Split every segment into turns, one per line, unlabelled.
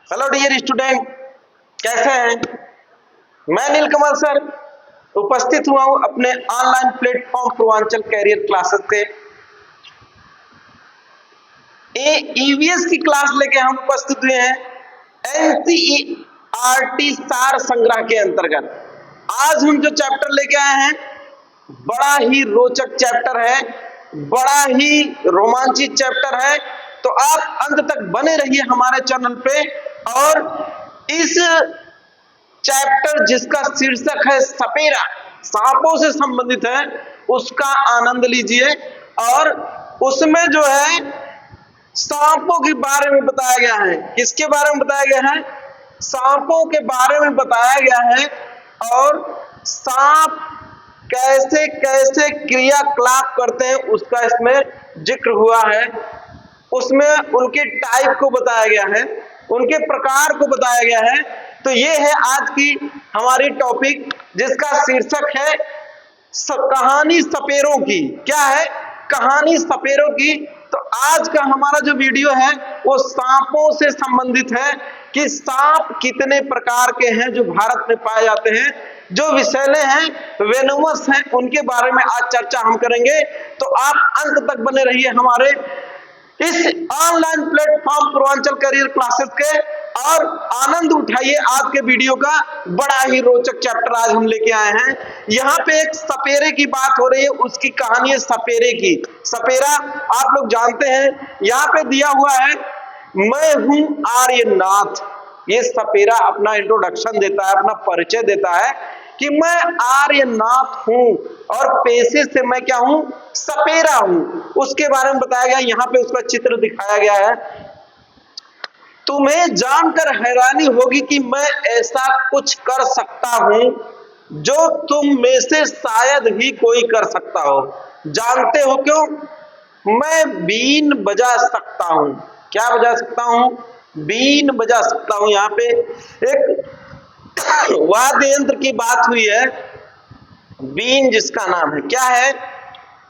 Hello dear student, कैसे हैं? मैं नीलकमल सर उपस्थित हुआ हूं अपने online platform Purvanchal career classes से। ईवीएस की क्लास लेके हम उपस्थित हुए हैं एनसीईआरटी सार संग्रह के अंतर्गत। आज हम जो चैप्टर लेके आए हैं बड़ा ही रोचक चैप्टर है, बड़ा ही रोमांचित चैप्टर है, तो आप अंत तक बने रहिए हमारे चैनल पे। और इस चैप्टर जिसका शीर्षक है सपेरा, सांपों से संबंधित है, उसका आनंद लीजिए। और उसमें जो है सांपों के बारे में बताया गया है। किसके बारे में बताया गया है? सांपों के बारे में बताया गया है। और सांप कैसे कैसे क्रियाकलाप करते हैं उसका इसमें जिक्र हुआ है। उसमें उनके टाइप को बताया गया है, उनके प्रकार को बताया गया है। तो ये है आज की हमारी टॉपिक, जिसका शीर्षक है कहानी सपेरों की। क्या है? कहानी सपेरों की। तो आज का हमारा जो वीडियो है वो सांपों से संबंधित है कि सांप कितने प्रकार के हैं जो भारत में पाए जाते हैं, जो विषैले हैं, वेनोमस हैं, उनके बारे में आज चर्चा हम करेंगे। तो आप अंत तक बने रहिए हमारे इस online platform Purvanchal career classes के, और आनंद उठाइए आज के वीडियो का। बड़ा ही रोचक चैप्टर आज हम लेके आए हैं। यहाँ पे एक सपेरे की बात हो रही है, उसकी कहानी है सपेरे की। सपेरा आप लोग जानते हैं, यहाँ पे दिया हुआ है मैं हूं आर्यनाथ। ये सपेरा अपना इंट्रोडक्शन देता है, अपना परिचय देता है कि मैं आर्यनाथ हूं और पेशे से मैं क्या हूं? सपेरा हूं। उसके बारे में बताया गया, यहाँ पे उसका चित्र दिखाया गया है। तुम्हें जानकर हैरानी होगी कि मैं ऐसा कुछ कर सकता हूं जो तुम में से शायद ही कोई कर सकता हो। जानते हो क्यों? मैं बीन बजा सकता हूं। क्या बजा सकता हूं? बीन बजा सकता हूं। यहाँ पे एक वाद्य यंत्र की बात हुई है, बीन जिसका नाम है, क्या है?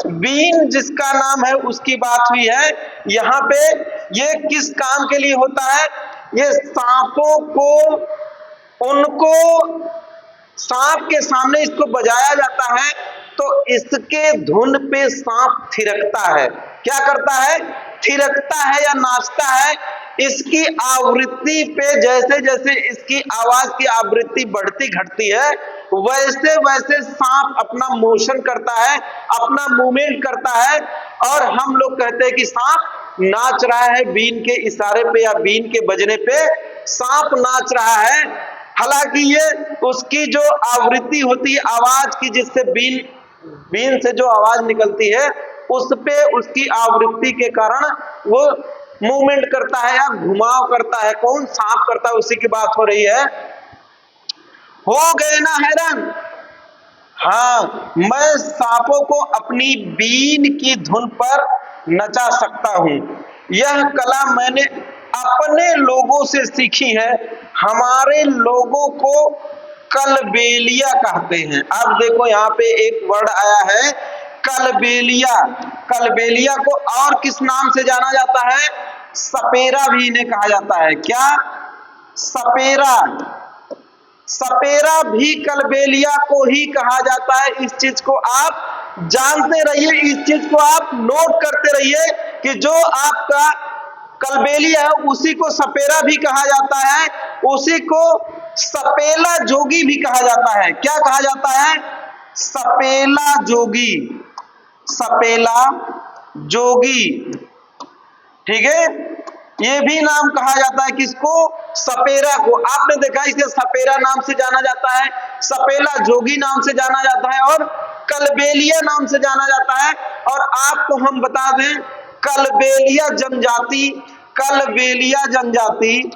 बीन जिसका नाम है उसकी बात हुई है। यहाँ पे ये किस काम के लिए होता है? ये सांपों को, उनको सांप के सामने इसको बजाया जाता है तो इसके धुन पे सांप थिरकता है। क्या करता है? थिरकता है या नाचता है। इसकी आवृत्ति पे जैसे जैसे इसकी आवाज की आवृत्ति बढ़ती घटती है, वैसे वैसे सांप अपना मोशन करता है, अपना मूवमेंट करता है। और हम लोग कहते हैं कि सांप नाच रहा है, बीन के इशारे पे या बीन के बजने पे सांप नाच रहा है। हालांकि ये उसकी जो आवृत्ति होती है आवाज की, जिससे बीन से जो आवाज निकलती है उस पे उसकी आवृत्ति के कारण वो मूवमेंट करता है या घुमाव करता है। कौन? सांप करता है, उसी की बात हो रही है। हो गए ना हैरान? हाँ, मैं सांपों को अपनी बीन की धुन पर नचा सकता हूं। यह कला मैंने अपने लोगों से सीखी है। हमारे लोगों को कलबेलिया कहते हैं। अब देखो यहाँ पे एक वर्ड आया है कलबेलिया। कलबेलिया को और किस नाम से जाना जाता है? सपेरा भी इन्हें कहा जाता है। क्या? सपेरा। सपेरा भी कलबेलिया को ही कहा जाता है। इस चीज को आप जानते रहिए, इस चीज को आप नोट करते रहिए कि जो आपका कलबेलिया है उसी को सपेरा भी कहा जाता है, उसी को सपेला जोगी भी कहा जाता है। क्या कहा जाता है? सपेला जोगी। सपेला जोगी, ठीक है। ये भी नाम कहा जाता है किसको? सपेरा को। आपने देखा इसे सपेरा नाम से जाना जाता है, सपेला जोगी नाम से जाना जाता है और कलबेलिया नाम से जाना जाता है। और आपको हम बता दें कलबेलिया जनजाति, कलबेलिया जनजाति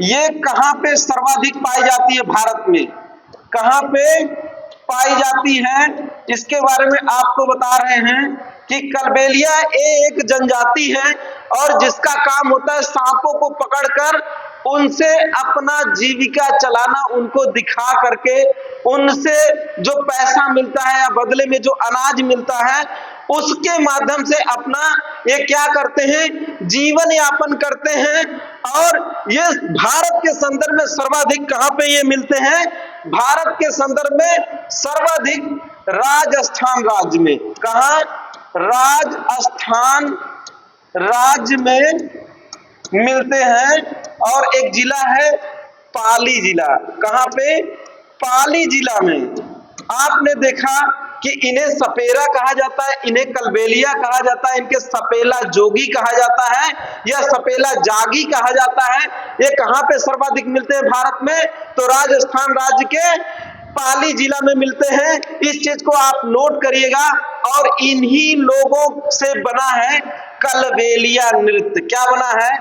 ये कहां पे सर्वाधिक पाई जाती है भारत में? कहां पे पाई जाती है इसके बारे में आपको बता रहे हैं कि कलबेलिया एक जनजाति है और जिसका काम होता है सांपों को पकड़कर उनसे अपना जीविका चलाना, उनको दिखा करके उनसे जो पैसा मिलता है या बदले में जो अनाज मिलता है उसके माध्यम से अपना ये क्या करते हैं, जीवन यापन करते हैं। और ये भारत के संदर्भ में सर्वाधिक कहां पे ये मिलते हैं, भारत के संदर्भ में सर्वाधिक राजस्थान राज्य में। कहा, राजस्थान राज्य में मिलते हैं। और एक जिला है पाली जिला। कहां पे, पाली जिला में। आपने देखा कि इन्हें सपेरा कहा जाता है, इन्हें कलबेलिया कहा जाता है, इनके सपेला जोगी कहा जाता है या सपेला जागी कहा जाता है। ये कहां पे सर्वाधिक मिलते हैं भारत में, तो राजस्थान राज्य के पाली जिला में मिलते हैं। इस चीज को आप नोट करिएगा। और इन्हीं लोगों से बना है कलबेलिया नृत्य। क्या बना है,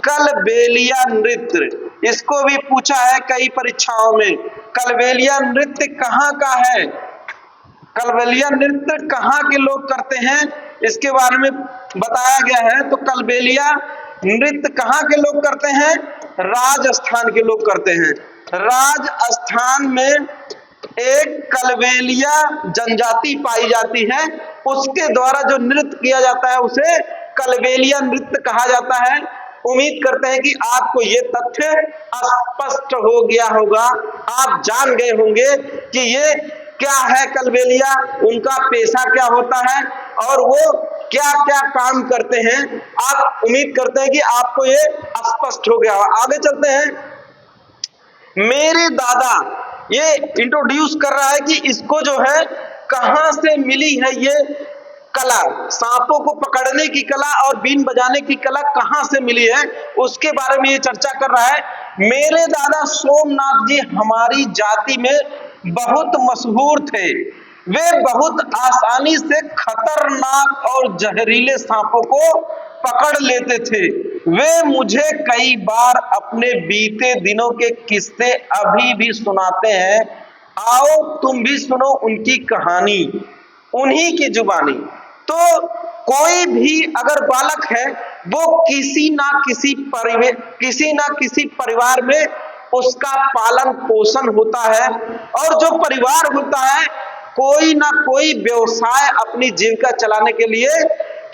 कलबेलिया नृत्य। इसको भी पूछा है कई परीक्षाओं में, कलबेलिया नृत्य कहां का है, कलबेलिया नृत्य कहां के लोग करते हैं, इसके बारे में बताया गया है। तो कलबेलिया नृत्य कहां के लोग करते हैं, राजस्थान के लोग करते हैं। राजस्थान में एक कलबेलिया जनजाति पाई जाती है, उसके द्वारा जो नृत्य किया जाता है उसे कलबेलिया नृत्य कहा जाता है। उम्मीद करते हैं कि आपको ये तथ्य स्पष्ट हो गया होगा, आप जान गए होंगे कि ये क्या है कलबेलिया, उनका पेशा क्या होता है और वो क्या क्या काम करते हैं। आप उम्मीद करते हैं कि आपको ये स्पष्ट हो गया होगा। आगे चलते हैं। मेरे दादा ये इंट्रोड्यूस कर रहा है कि इसको जो है कहां से मिली है ये कला, सांपों को पकड़ने की कला और बीन बजाने की कला कहां से मिली है, उसके बारे में ये चर्चा कर रहा है। मेरे दादा सोमनाथ जी हमारी जाति में बहुत मशहूर थे। वे बहुत आसानी से खतरनाक और जहरीले सांपों को पकड़ लेते थे। वे मुझे कई बार अपने बीते दिनों के किस्से अभी भी सुनाते हैं। आओ तुम भी सुनो उनकी कहानी, उन्हीं की जुबानी। तो कोई भी अगर बालक है वो किसी ना किसी परिवार में उसका पालन पोषण होता है, और जो परिवार होता है कोई ना कोई व्यवसाय अपनी जीविका चलाने के लिए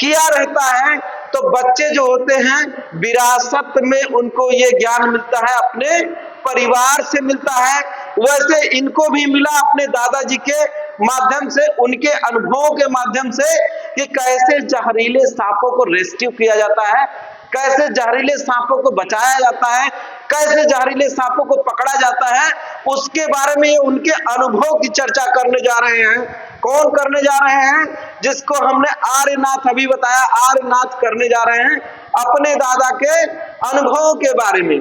किया रहता है। तो बच्चे जो होते हैं विरासत में उनको ये ज्ञान मिलता है, अपने परिवार से मिलता है। वैसे इनको भी मिला अपने दादाजी के माध्यम से, उनके अनुभवों के माध्यम से कि कैसे जहरीले सांपों को रेस्क्यू किया जाता है, कैसे जहरीले सांपों को बचाया जाता है, कैसे जहरीले सांपों को पकड़ा जाता है, उसके बारे में उनके अनुभव की चर्चा करने जा रहे हैं। कौन करने जा रहे हैं, जिसको हमने आर्यनाथ अभी बताया, आर्यनाथ करने जा रहे हैं अपने दादा के अनुभवों के बारे में।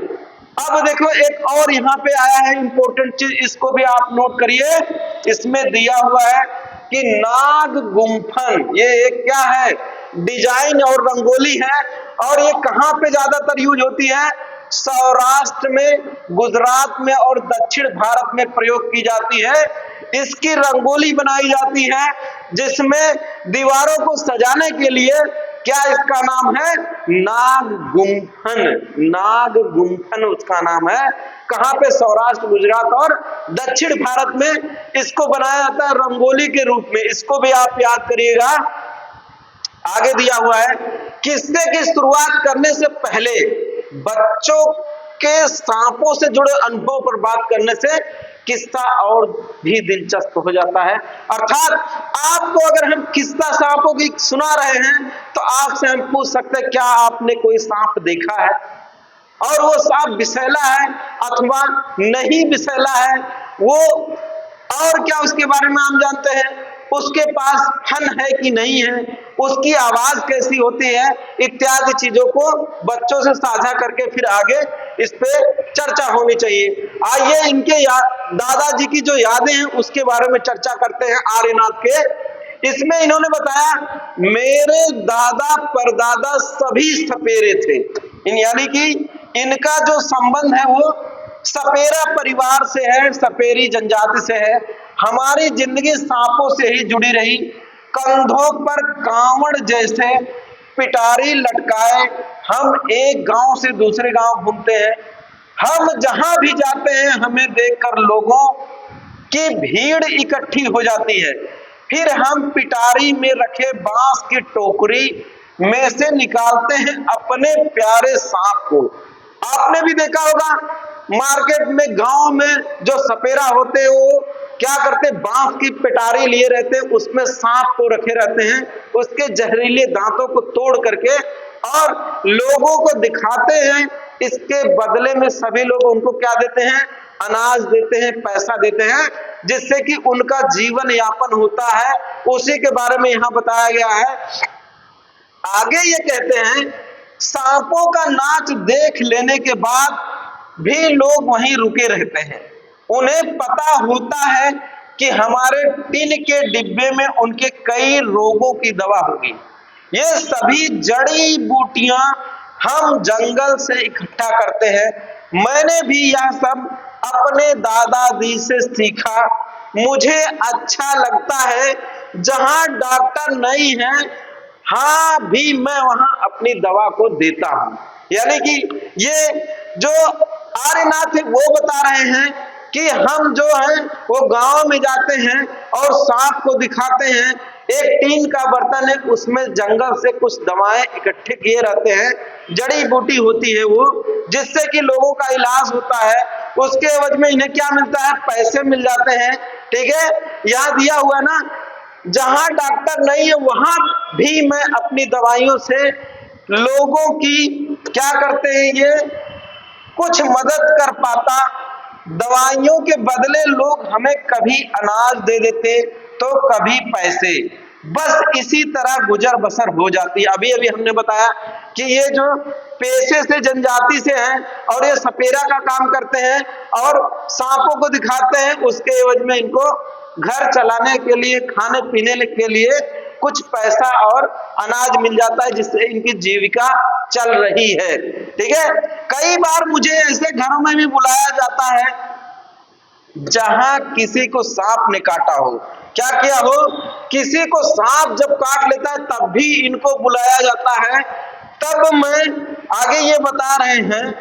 अब देखो एक और यहाँ पे आया है इंपॉर्टेंट चीज, इसको भी आप नोट करिए। इसमें दिया हुआ है कि नाग गुम्फन, ये एक क्या है, डिजाइन और रंगोली है। और ये कहां पे ज्यादातर यूज होती है, सौराष्ट्र में, गुजरात में और दक्षिण भारत में प्रयोग की जाती है। इसकी रंगोली बनाई जाती है जिसमें दीवारों को सजाने के लिए क्या इसका नाम है, नाग गुम्फन। नाग गुम्फन उसका नाम है। कहां पे, सौराष्ट्र, गुजरात और दक्षिण भारत में इसको बनाया जाता है रंगोली के रूप में। इसको भी आप याद करिएगा। आगे दिया हुआ है, किस्से की शुरुआत करने से पहले बच्चों के सांपों से जुड़े अनुभव पर बात करने से किस्सा और भी दिलचस्प हो जाता है। अर्थात आपको अगर हम किस्सा सांपों की सुना रहे हैं तो आपसे हम पूछ सकते हैं क्या आपने कोई सांप देखा है, और वो सांप विषैला है अथवा नहीं विषैला है, वो और क्या उसके बारे में हम जानते हैं, उसके पास फन है कि नहीं है, उसकी आवाज कैसी होती है, इत्यादि चीजों को बच्चों से साझा करके फिर आगे इस पे चर्चा होनी चाहिए। आइए इनके दादाजी की जो यादें हैं उसके बारे में चर्चा करते हैं आर्यनाथ के। इसमें इन्होंने बताया मेरे दादा परदादा सभी सपेरे थे, यानी कि इनका जो संबंध है वो सपेरा परिवार से है, सपेरी जनजाति से है। हमारी जिंदगी सांपों से ही जुड़ी रही। कंधों पर कांवड़ जैसे पिटारी लटकाए हम एक गांव से दूसरे गांव घूमते हैं। हम जहां भी जाते हैं हमें देखकर लोगों की भीड़ इकट्ठी हो जाती है। फिर हम पिटारी में रखे बांस की टोकरी में से निकालते हैं अपने प्यारे सांप को। आपने भी देखा होगा मार्केट में, गांव में जो सपेरा होते हैं वो क्या करते, बांस की पिटारी लिए रहते हैं, उसमें सांप को रखे रहते हैं, उसके जहरीले दांतों को तोड़ करके और लोगों को दिखाते हैं। इसके बदले में सभी लोग उनको क्या देते हैं, अनाज देते हैं, पैसा देते हैं, जिससे कि उनका जीवन यापन होता है। उसी के बारे में यहां बताया गया है। आगे ये कहते हैं, सांपों का नाच देख लेने के बाद भी लोग वहीं रुके रहते हैं। उन्हें पता होता है कि हमारे टिन के डिब्बे में उनके कई रोगों की दवा होगी। ये सभी जड़ी बूटियां हम जंगल से इकट्ठा करते हैं। मैंने भी यह सब अपने दादाजी से सीखा। मुझे अच्छा लगता है जहां डॉक्टर नहीं है, हाँ भी मैं वहां अपनी दवा को देता हूं। यानी कि ये जो आर्यनाथ है वो बता रहे हैं कि हम जो है वो गांव में जाते हैं और सांप को दिखाते हैं। एक टीन का बर्तन है, उसमें जंगल से कुछ दवाएं इकट्ठे किए रहते हैं, जड़ी बूटी होती है वो, जिससे कि लोगों का इलाज होता है। उसके एवज में इन्हें क्या मिलता है, पैसे मिल जाते हैं। ठीक है, यहाँ दिया हुआ ना, जहां डॉक्टर नहीं है वहां भी मैं अपनी दवाइयों से लोगों की क्या करते हैं, ये कुछ मदद कर पाता। दवाइयों के बदले लोग हमें कभी अनाज दे देते तो कभी पैसे, बस इसी तरह गुजर बसर हो जाती। अभी अभी हमने बताया कि ये जो पेशे से जनजाति से हैं और ये सपेरा का काम करते हैं और सांपों को दिखाते हैं, उसके एवज में इनको घर चलाने के लिए, खाने पीने के लिए कुछ पैसा और अनाज मिल जाता है, जिससे इनकी जीविका चल रही है। ठीक है, कई बार मुझे ऐसे घरों में भी बुलाया जाता है जहां किसी को सांप ने काटा हो। क्या किया हो, किसी को सांप जब काट लेता है तब भी इनको बुलाया जाता है। तब मैं आगे ये बता रहे हैं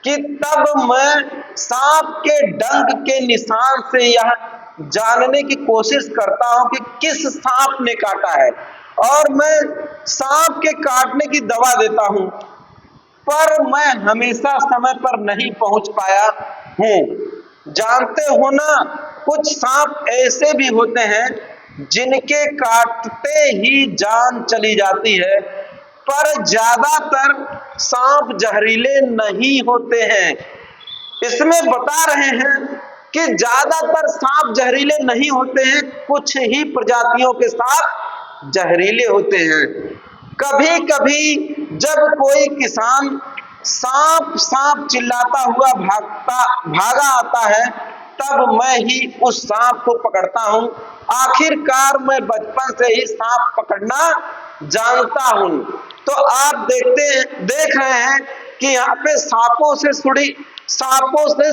कि तब मैं सांप के डंक के निशान से यह जानने की कोशिश करता हूं कि किस सांप ने काटा है, और मैं सांप के काटने की दवा देता हूं, पर मैं हमेशा समय पर नहीं पहुंच पाया हूं। जानते हो ना, कुछ सांप ऐसे भी होते हैं जिनके काटते ही जान चली जाती है, पर ज्यादातर सांप जहरीले नहीं होते हैं। इसमें बता रहे हैं कि ज्यादातर सांप जहरीले नहीं होते हैं, कुछ ही प्रजातियों के सांप जहरीले होते हैं। कभी कभी जब कोई किसान सांप सांप चिल्लाता हुआ भागा आता है, तब मैं ही उस सांप को पकड़ता हूं। आखिरकार मैं बचपन से ही सांप पकड़ना जानता हूं। तो आप देख रहे हैं कि यहाँ पे सांपों से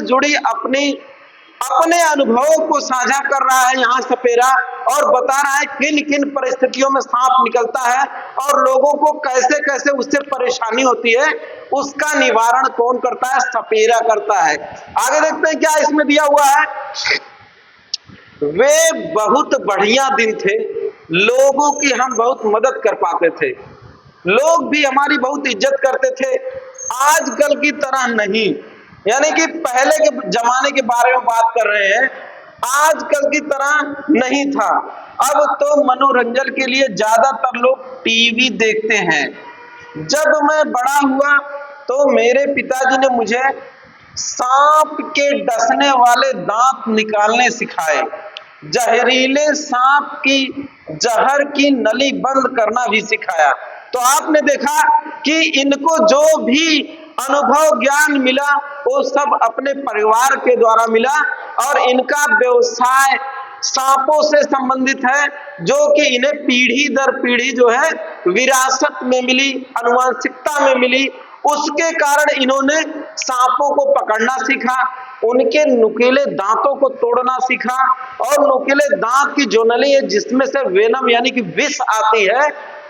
जुड़ी अपने अनुभवों को साझा कर रहा है यहाँ सपेरा, और बता रहा है किन किन परिस्थितियों में सांप निकलता है और लोगों को कैसे कैसे उससे परेशानी होती है। उसका निवारण कौन करता है, सपेरा करता है। आगे देखते हैं क्या इसमें दिया हुआ है। वे बहुत बढ़िया दिन थे, लोगों की हम बहुत मदद कर पाते थे, लोग भी हमारी बहुत इज्जत करते थे। आजकल की तरह नहीं, यानी कि पहले के जमाने के बारे में बात कर रहे हैं, आजकल की तरह नहीं था। अब तो मनोरंजन के लिए ज्यादातर लोग टीवी देखते हैं। जब मैं बड़ा हुआ तो मेरे पिताजी ने मुझे सांप के डसने वाले दांत निकालने सिखाए, जहरीले सांप की जहर की नली बंद करना भी सिखाया। तो आपने देखा कि इनको जो भी अनुभव ज्ञान मिला वो सब अपने परिवार के द्वारा मिला, और इनका व्यवसाय सांपों से संबंधित है, जो कि इन्हें पीढ़ी दर पीढ़ी जो है विरासत में मिली, आनुवंशिकता में मिली। उसके कारण इन्होंने सांपों को पकड़ना सीखा, उनके नुकीले दांतों को तोड़ना सीखा, और नुकीले दांत की जो नली है जिसमें से वेनम यानी कि विष आती है,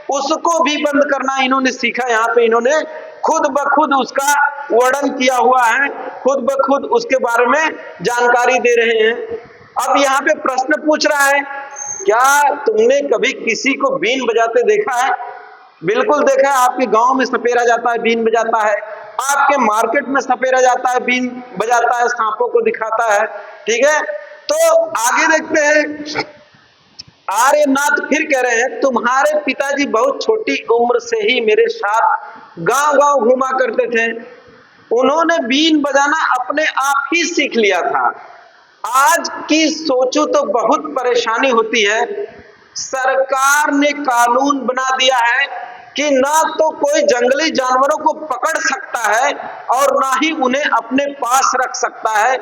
उसको भी बंद करना इन्होंने सीखा। यहाँ पे इन्होंने खुद ब खुद उसका वर्णन किया हुआ है, खुद ब खुद उसके बारे में जानकारी दे रहे हैं। अब यहाँ पे प्रश्न पूछ रहा है, क्या तुमने कभी किसी को बीन बजाते देखा है? बिल्कुल देखा है। आपके गांव में सपेरा जाता है, बीन बजाता है। आपके मार्केट में सपेरा जाता है, बीन बजाता है, सांपों को दिखाता है। ठीक है, तो आगे देखते हैं। आर्यनाथ फिर कह रहे हैं, तुम्हारे पिताजी बहुत छोटी उम्र से ही मेरे साथ गांव-गांव घुमा करते थे। उन्होंने बीन बजाना अपने आप ही सीख लिया था। आज की सोचो तो बहुत परेशानी होती है। सरकार ने कानून बना दिया है कि ना तो कोई जंगली जानवरों को पकड़ सकता है और ना ही उन्हें अपने पास रख सकता है।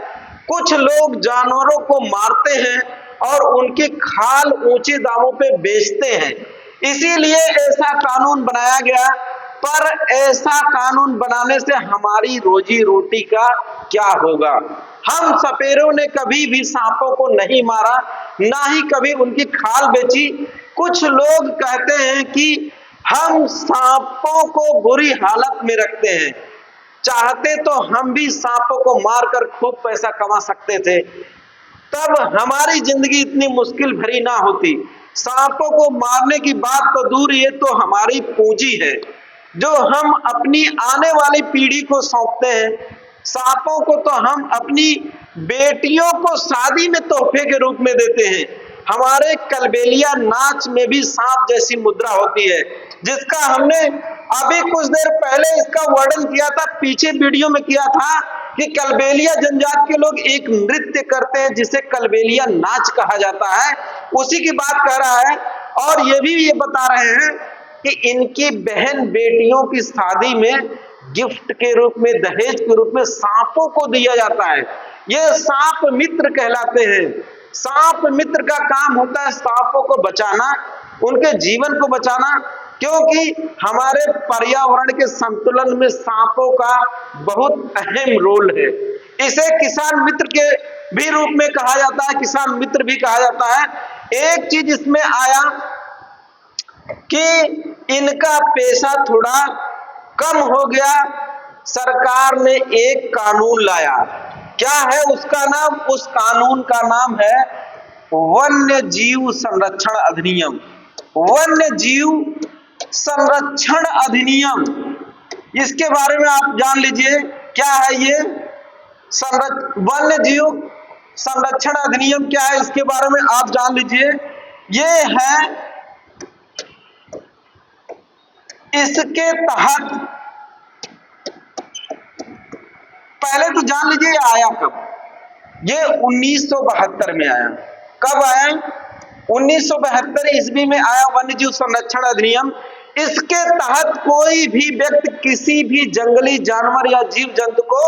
कुछ लोग जानवरों को मारते हैं और उनकी खाल ऊंचे दामों पे बेचते हैं। इसीलिए ऐसा कानून बनाया गया। पर ऐसा कानून बनाने से हमारी रोजी रोटी का क्या होगा? हम सपेरों ने कभी भी सांपों को नहीं मारा, ना ही कभी उनकी खाल बेची। कुछ लोग कहते हैं कि हम सांपों को बुरी हालत में रखते हैं, चाहते तो हम भी सांपों को मारकर खूब पैसा कमा सकते थे, तब हमारी जिंदगी इतनी मुश्किल भरी ना होती। सांपों को मारने की बात तो दूर, ये तो हमारी पूंजी है जो हम अपनी आने वाली पीढ़ी को सौंपते हैं। सांपों को तो हम अपनी बेटियों को शादी में तोहफे के रूप में देते हैं। हमारे कलबेलिया नाच में भी सांप जैसी मुद्रा होती है, जिसका हमने अभी कुछ देर पहले इसका वर्णन किया था, पीछे वीडियो में किया था कि कलबेलिया जनजाति के लोग एक नृत्य करते हैं जिसे कलबेलिया नाच कहा जाता है। उसी की बात कर रहा है। और ये बता रहे हैं कि इनकी बहन बेटियों की शादी में गिफ्ट के रूप में, दहेज के रूप में सांपों को दिया जाता है। ये सांप मित्र कहलाते हैं। सांप मित्र का काम होता है सांपों को बचाना, उनके जीवन को बचाना, क्योंकि हमारे पर्यावरण के संतुलन में सांपों का बहुत अहम रोल है। इसे किसान मित्र के भी रूप में कहा जाता है, किसान मित्र भी कहा जाता है। एक चीज इसमें आया कि इनका पैसा थोड़ा कम हो गया। सरकार ने एक कानून लाया। क्या है उसका नाम? उस कानून का नाम है वन्य जीव संरक्षण अधिनियम। वन्य जीव संरक्षण अधिनियम, इसके बारे में आप जान लीजिए क्या है ये वन्य जीव संरक्षण अधिनियम क्या है, इसके बारे में आप जान लीजिए। ये है, इसके तहत पहले तो जान लीजिए ये आया कब। ये 1972 में आया। कब आया? 1972 ईस्वी में आया वन्य जीव संरक्षण अधिनियम। इसके तहत कोई भी व्यक्ति किसी भी जंगली जानवर या जीव जंतु को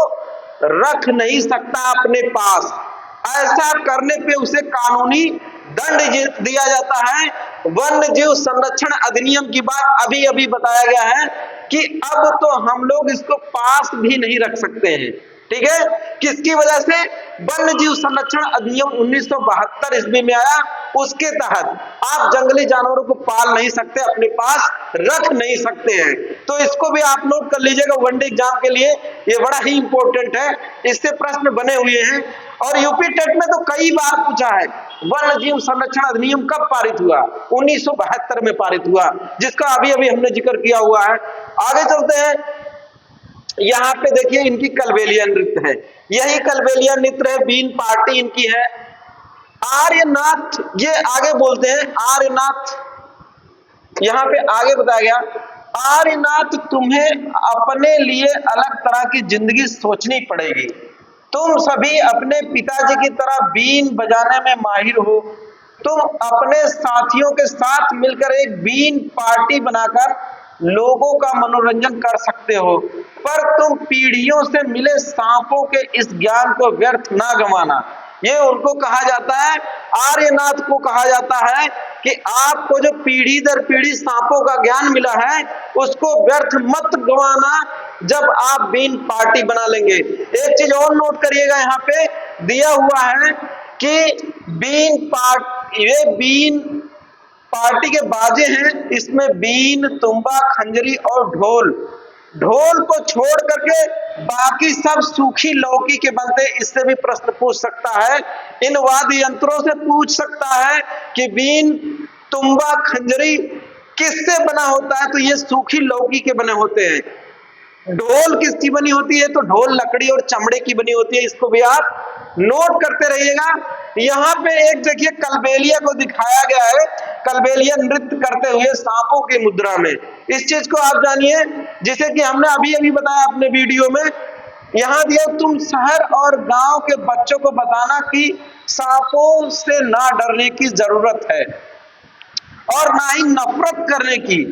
रख नहीं सकता अपने पास। ऐसा करने पे उसे कानूनी दंड दिया जाता है। वन्य जीव संरक्षण अधिनियम की बात अभी अभी बताया गया है कि अब तो हम लोग इसको पास भी नहीं रख सकते हैं। ठीक है, किसकी वजह से? वन्य जीव संरक्षण अधिनियम 1972 ईस्वी में आया। उसके तहत आप जंगली जानवरों को पाल नहीं सकते, अपने पास रख नहीं सकते हैं। तो इसको भी आप नोट कर लीजिएगा वनडे एग्जाम के लिए, ये बड़ा ही इंपॉर्टेंट है। इससे प्रश्न बने हुए हैं और यूपी टेट में तो कई बार पूछा है। वन्य जीव संरक्षण अधिनियम कब पारित हुआ? 1972 में पारित हुआ, जिसका अभी अभी हमने जिक्र किया हुआ है। आगे चलते हैं। यहाँ पे देखिए इनकी कलबेलिया नृत्य है, यही कलबेलिया नृत्य है, बीन पार्टी इनकी है। आर्यनाथ ये आगे बोलते हैं, आर्यनाथ यहाँ पे आगे बताया गया, आर्यनाथ तुम्हें अपने लिए अलग तरह की जिंदगी सोचनी पड़ेगी। तुम सभी अपने पिताजी की तरह बीन बजाने में माहिर हो। तुम अपने साथियों के साथ मिलकर एक बीन पार्टी बनाकर लोगों का मनोरंजन कर सकते हो, पर तुम पीढ़ियों से मिले सांपों के इस ज्ञान को व्यर्थ ना गंवाना। ये उनको कहा जाता है, आर्यनाथ को कहा जाता है कि आपको जो पीढ़ी दर पीढ़ी सांपों का ज्ञान मिला है उसको व्यर्थ मत गंवाना जब आप बीन पार्टी बना लेंगे। एक चीज और नोट करिएगा, यहाँ पे दिया हुआ है कि बीन पार्टी के बाजे हैं, इसमें बीन, तुंबा, खंजरी और ढोल। ढोल को छोड़ करके बाकी सब सूखी लौकी के बनते। इससे भी प्रश्न पूछ सकता है, इन वाद्य यंत्रों से पूछ सकता है कि बीन, तुंबा, खंजरी किससे बना होता है, तो ये सूखी लौकी के बने होते हैं। ढोल किसकी बनी होती है, तो ढोल लकड़ी और चमड़े की बनी होती है। इसको भी आप नोट करते रहिएगा। यहाँ पे एक देखिए कलबेलिया को दिखाया गया है, कलबेलिया नृत्य करते हुए सांपों की मुद्रा में। इस चीज को आप जानिए, जिसे कि हमने अभी अभी बताया अपने वीडियो में। यहाँ दिया, तुम शहर और गांव के बच्चों को बताना कि सांपों से ना डरने की जरूरत है और ना ही नफरत करने की।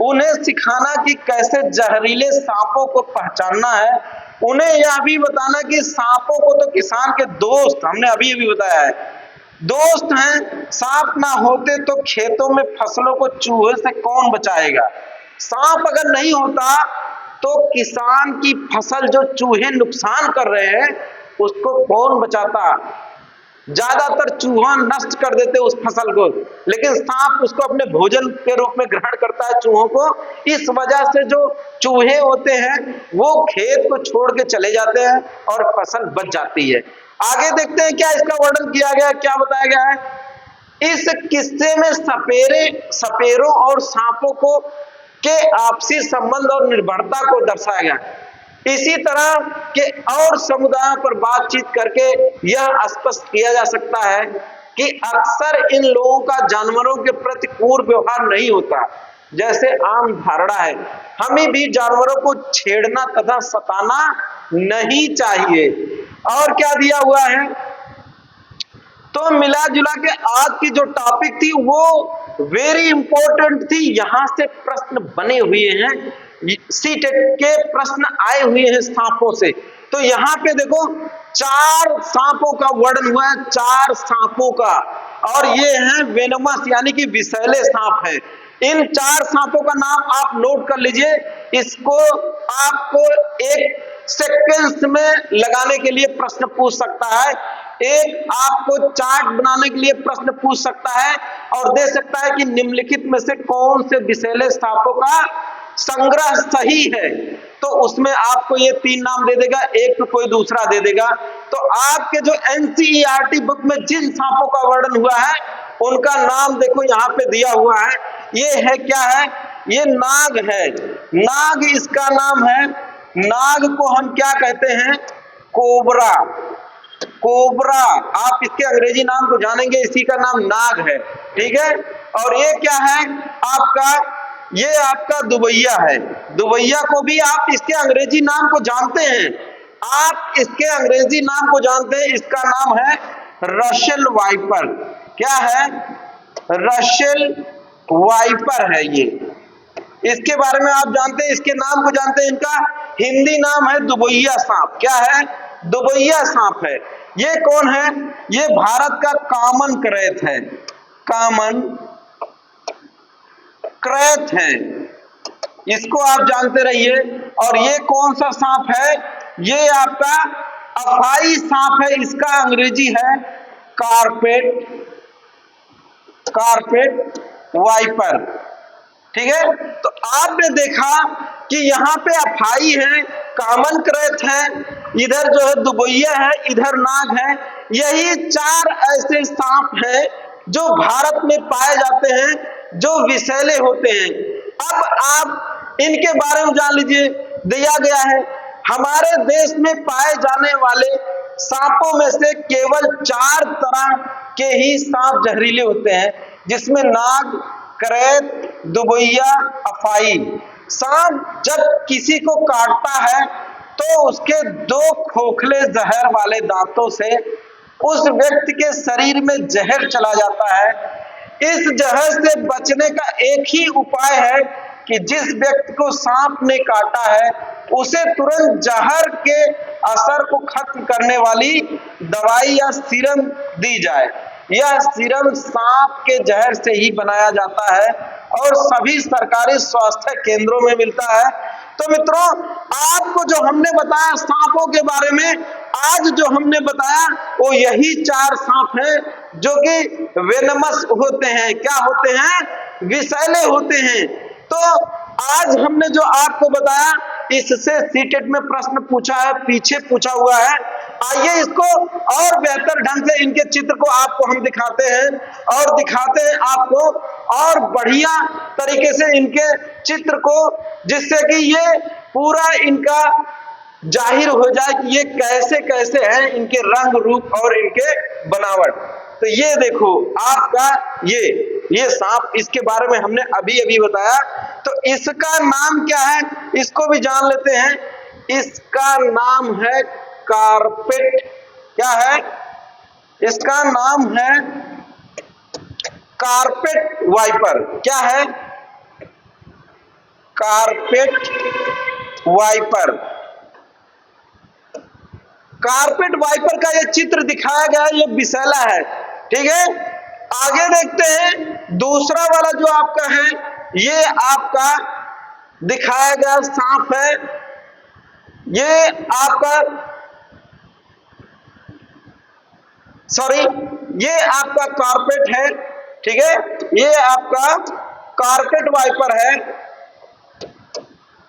उन्हें सिखाना कि कैसे जहरीले सांपों को पहचानना है। उन्हें यह भी बताना कि सांपों को तो किसान के दोस्त, हमने अभी अभी बताया है, दोस्त हैं। सांप ना होते तो खेतों में फसलों को चूहे से कौन बचाएगा। सांप अगर नहीं होता तो किसान की फसल जो चूहे नुकसान कर रहे हैं उसको कौन बचाता। ज्यादातर चूहा नष्ट कर देते उस फसल को, लेकिन सांप उसको अपने भोजन के रूप में ग्रहण करता है चूहों को। इस वजह से जो चूहे होते हैं वो खेत को छोड़ के चले जाते हैं और फसल बच जाती है। आगे देखते हैं क्या इसका वर्णन किया गया, क्या बताया गया है। इस किस्से में सपेरों और सांपों को के आपसी संबंध और निर्भरता को दर्शाया गया है। इसी तरह के और समुदायों पर बातचीत करके यह स्पष्ट किया जा सकता है कि अक्सर इन लोगों का जानवरों के प्रति क्रूर व्यवहार नहीं होता, जैसे आम धारणा है। हमें भी जानवरों को छेड़ना तथा सताना नहीं चाहिए। और क्या दिया हुआ है, तो मिला जुला के आज की जो टॉपिक थी वो वेरी इंपॉर्टेंट थी। यहां से प्रश्न बने हुए हैं, सीटेट के प्रश्न आए हुए हैं सांपों से। तो यहाँ पे देखो 4 सांपों का वर्णन हुआ है, 4 सांपों का, और ये हैं वेनमस यानी कि विषैले सांप हैं। इन 4 सांपों का नाम आप नोट कर लीजिए। इसको आपको 1 सेकेंड में लगाने के लिए प्रश्न पूछ सकता है, एक आपको चार्ट बनाने के लिए प्रश्न पूछ सकता है और दे सकता है कि निम्नलिखित में से कौन से विषैले सांपों का संग्रह सही है। तो उसमें आपको ये 3 नाम दे देगा, एक तो कोई दूसरा दे देगा। तो आपके जो एनसीईआरटी बुक में जिन सांपों का वर्णन हुआ है उनका नाम देखो यहाँ पे दिया हुआ है। ये है क्या है, ये नाग है। नाग इसका नाम है। नाग को हम क्या कहते हैं, कोबरा। कोबरा आप इसके अंग्रेजी नाम को जानेंगे, इसी का नाम नाग है, ठीक है। और ये क्या है आपका, ये आपका दुबैया है। दुबैया को भी आप इसके अंग्रेजी नाम को जानते हैं, आप इसके अंग्रेजी नाम को जानते हैं, इसका नाम है रसेल वाइपर। क्या है, रसेल वाइपर है ये। इसके बारे में आप जानते हैं, इसके नाम को जानते हैं। इनका हिंदी नाम है दुबैया सांप। क्या है, दुबैया सांप है। ये कौन है, ये भारत का कॉमन क्रेथ है, कॉमन क्रेथ है, इसको आप जानते रहिए। और ये कौन सा सांप है, ये आपका अफाई सांप है। इसका अंग्रेजी है कारपेट वाइपर, ठीक है। तो आपने देखा कि यहाँ पे अफाई है, कॉमन क्रेथ है, इधर जो है दुबैया है, इधर नाग है। यही 4 ऐसे सांप हैं जो भारत में पाए जाते हैं, जो विषैले होते हैं। अब आप इनके बारे में जान लीजिए, दिया गया है हमारे देश में पाए जाने वाले सांपों में से केवल 4 तरह के ही सांप जहरीले होते हैं, जिसमें नाग, क्रेथ, दुबैया, अफाई। सांप जब किसी को काटता है तो उसके 2 खोखले जहर वाले दांतों से उस व्यक्ति के शरीर में जहर चला जाता है। इस जहर से बचने का एक ही उपाय है कि जिस व्यक्ति को सांप ने काटा है उसे तुरंत जहर के असर को खत्म करने वाली दवाई या सीरम दी जाए। यह सीरम सांप के जहर से ही बनाया जाता है और सभी सरकारी स्वास्थ्य केंद्रों में मिलता है। तो मित्रों, आपको जो हमने बताया सांपों के बारे में, आज जो हमने बताया वो यही 4 सांप हैं जो कि वेनमस होते हैं। क्या होते हैं? विषैले होते हैं। तो आज हमने जो आपको बताया, इससे सीटेट में प्रश्न पूछा है, पीछे पूछा हुआ है। आइए इसको और बेहतर ढंग से इनके चित्र को आपको हम दिखाते हैं और दिखाते हैं आपको और बढ़िया तरीके से इनके चित्र को, जिससे कि ये पूरा इनका जाहिर हो जाए कि ये कैसे कैसे हैं, इनके रंग रूप और इनके बनावट। तो ये देखो आपका ये सांप, इसके बारे में हमने अभी अभी बताया। तो इसका नाम क्या है, इसको भी जान लेते हैं। इसका नाम है कारपेट। क्या है? इसका नाम है कारपेट वाइपर। क्या है? Carpet wiper. कारपेट वाइपर का ये चित्र दिखाया गया है, ये विषैला है। ठीक है, आगे देखते हैं। दूसरा वाला जो आपका है, ये आपका दिखाया गया सांप है। ये आपका ये आपका कारपेट है। ठीक है, ये आपका कारपेट वाइपर है।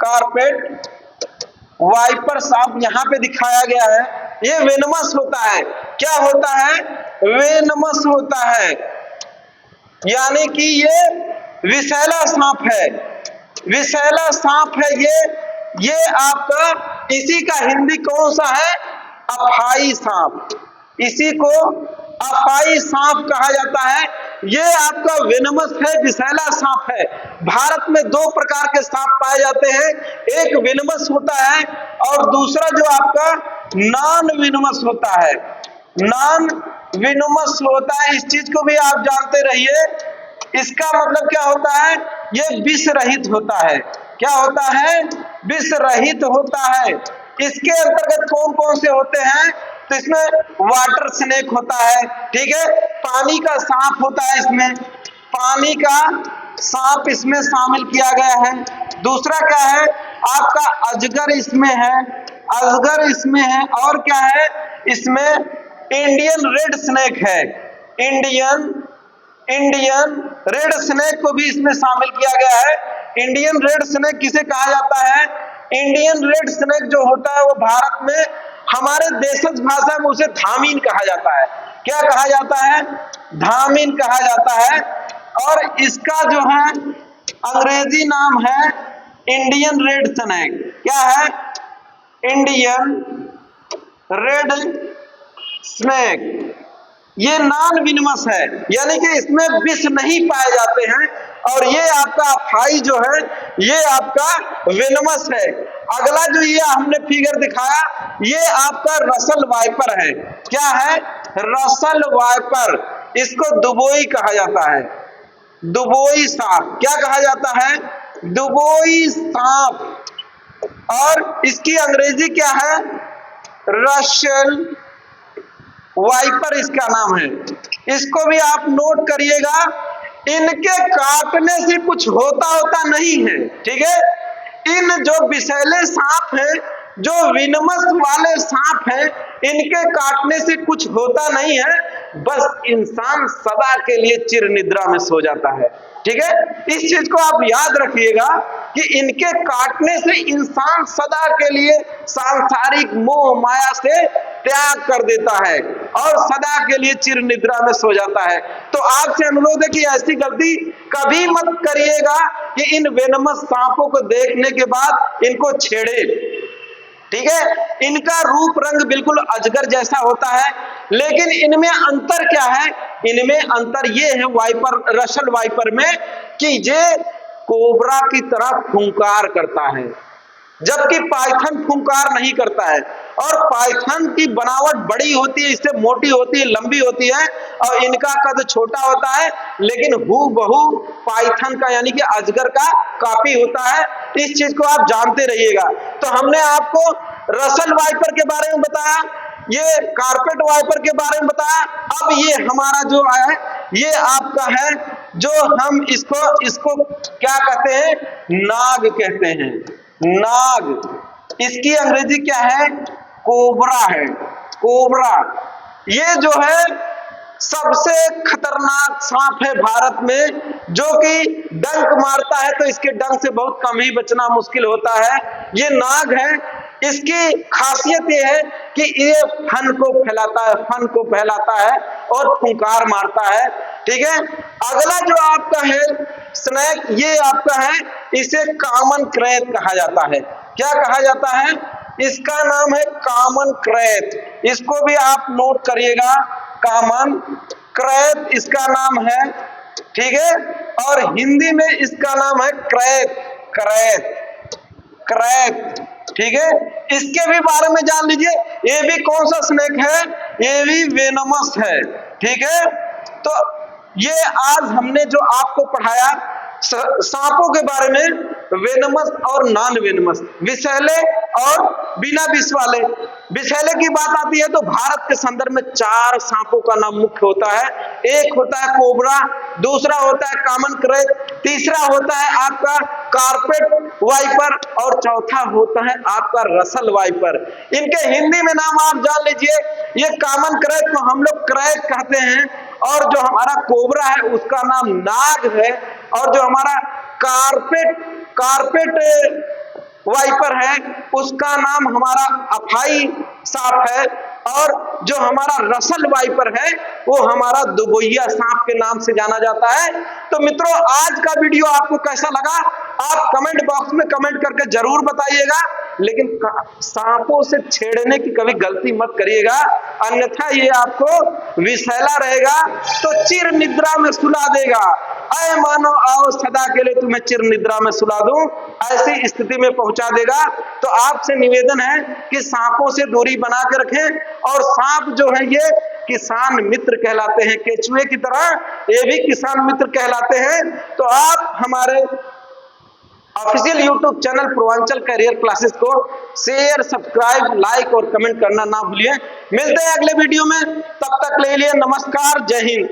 कारपेट वाइपर सांप यहां पे दिखाया गया है। ये वेनमस होता है। क्या होता है? वेनमस होता है, यानी कि ये विषैला सांप है। विषैला सांप है ये आपका, इसी का हिंदी कौन सा है? अफाई सांप। इसी को अफाई सांप कहा जाता है। ये आपका वेनमस है, विषैला सांप है। भारत में दो प्रकार के सांप पाए जाते हैं, एक वेनमस होता है और दूसरा जो आपका नॉन वेनमस होता है। नॉन वेनमस होता है, इस चीज को भी आप जानते रहिए। इसका मतलब क्या होता है? ये विष रहित होता है। क्या होता है? विष रहित होता है। इसके अंतर्गत कौन कौन से होते हैं? तो इसमें वाटर स्नेक होता है। ठीक है, पानी का सांप होता है। इसमें पानी का सांप इसमें शामिल किया गया है। दूसरा क्या है? आपका अजगर इसमें है। अजगर इसमें है। और क्या है? इसमें इंडियन रेड स्नेक है। इंडियन रेड स्नेक को भी इसमें शामिल किया गया है। इंडियन रेड स्नेक किसे कहा जाता है? इंडियन रेड स्नेक जो होता है वो भारत में हमारे देशज भाषा में उसे धामीन कहा जाता है। क्या कहा जाता है? धामीन कहा जाता है। और इसका जो है अंग्रेजी नाम है इंडियन रेड स्नेक। क्या है? Indian red snake. ये नॉन वेनमस है, यानी कि इसमें विष नहीं पाए जाते हैं। और ये आपका अफाई जो है, ये आपका वेनमस है। अगला जो ये हमने फिगर दिखाया, ये आपका रसल वाइपर है। क्या है? Russell viper. इसको दुबोई कहा जाता है। दुबोई सांप। क्या कहा जाता है? दुबोई सांप। और इसकी अंग्रेजी क्या है? रसल वाइपर इसका नाम है। इसको भी आप नोट करिएगा। इनके काटने से कुछ होता नहीं है। ठीक है, इन जो विषैले सांप हैं, जो वेनमस वाले सांप हैं, इनके काटने से कुछ होता नहीं है, बस इंसान सदा के लिए चिर निद्रा में सो जाता है। ठीक है, इस चीज को आप याद रखिएगा कि इनके काटने से इंसान सदा के लिए सांसारिक मोह माया से त्याग कर देता है और सदा के लिए चिर निद्रा में सो जाता है। तो आपसे अनुरोध है कि ऐसी गलती कभी मत करिएगा कि इन वेनमस सांपों को देखने के बाद इनको छेड़े। ठीक है, इनका रूप रंग बिल्कुल अजगर जैसा होता है, लेकिन इनमें अंतर क्या है? इनमें अंतर ये है वाइपर, रसल वाइपर में, कि ये कोबरा की तरह फुंकार करता है, जबकि पाइथन फुंकार नहीं करता है। और पाइथन की बनावट बड़ी होती है, इससे मोटी होती है, लंबी होती है, और इनका कद छोटा होता है, लेकिन हूबहू पाइथन का यानी कि अजगर का कॉपी होता है। इस चीज को आप जानते रहिएगा। तो हमने आपको रसल वाइपर के बारे में बताया, ये कारपेट वाइपर के बारे में बताया। अब ये हमारा जो है, ये आपका है, जो हम इसको क्या कहते हैं? नाग कहते हैं। नाग। इसकी अंग्रेजी क्या है? कोबरा है। कोबरा। ये जो है सबसे खतरनाक सांप है भारत में, जो कि डंक मारता है तो इसके डंक से बहुत कम ही बचना मुश्किल होता है। ये नाग है। इसकी खासियत ये है कि ये फन को फैलाता है और फुंकार मारता है। ठीक है, अगला जो आपका है स्नेक, ये आपका है, इसे कॉमन क्रैत कहा जाता है। क्या कहा जाता है? इसका नाम है कॉमन क्रैत। इसको भी आप नोट करिएगा, कॉमन क्रैत इसका नाम है। ठीक है, और हिंदी में इसका नाम है क्रैत। ठीक है, इसके भी बारे में जान लीजिए। ये भी कौन सा स्नेक है? ये भी वेनमस है। ठीक है, तो ये आज हमने जो आपको पढ़ाया सांपों के बारे में, वेनमस और नॉन वेनमस, विषैले और बिना विष वाले। विषैले की बात आती है तो भारत के संदर्भ में 4 सांपों का नाम मुख्य होता है। एक होता है कोबरा, दूसरा होता है कॉमन क्रैत, तीसरा होता है आपका कारपेट वाइपर और चौथा होता है आपका रसल वाइपर। इनके हिंदी में नाम आप जान लीजिए। ये कॉमन क्रैत को हम लोग क्रैत कहते हैं, और जो हमारा कोबरा है उसका नाम नाग है, और जो हमारा कारपेट वाइपर है उसका नाम हमारा अफाई सांप है, और जो हमारा रसल वाइपर है वो हमारा दुबैया सांप के नाम से जाना जाता है। तो मित्रों, आज का वीडियो आपको कैसा लगा आप कमेंट बॉक्स में कमेंट करके जरूर बताइएगा। लेकिन सांपों से छेड़ने की कभी गलती मत करिएगा, अन्यथा ये आपको विषैला रहेगा तो चिर निद्रा में सुला देगा। ऐ मानो आओ सदा के लिए तुम्हें चिर निद्रा में सुला दूं, ऐसी स्थिति में पहुंचा देगा। तो आपसे निवेदन है कि सांपों से दूरी बना के रखें, और सांप जो है ये किसान मित्र कहलाते हैं, केचुए की तरह ये भी किसान मित्र कहलाते हैं। तो आप हमारे official YouTube channel Purvanchal career classes को शेयर, सब्सक्राइब, लाइक और कमेंट करना ना भूलिए। मिलते हैं अगले वीडियो में, तब तक ले लिए नमस्कार, जय हिंद।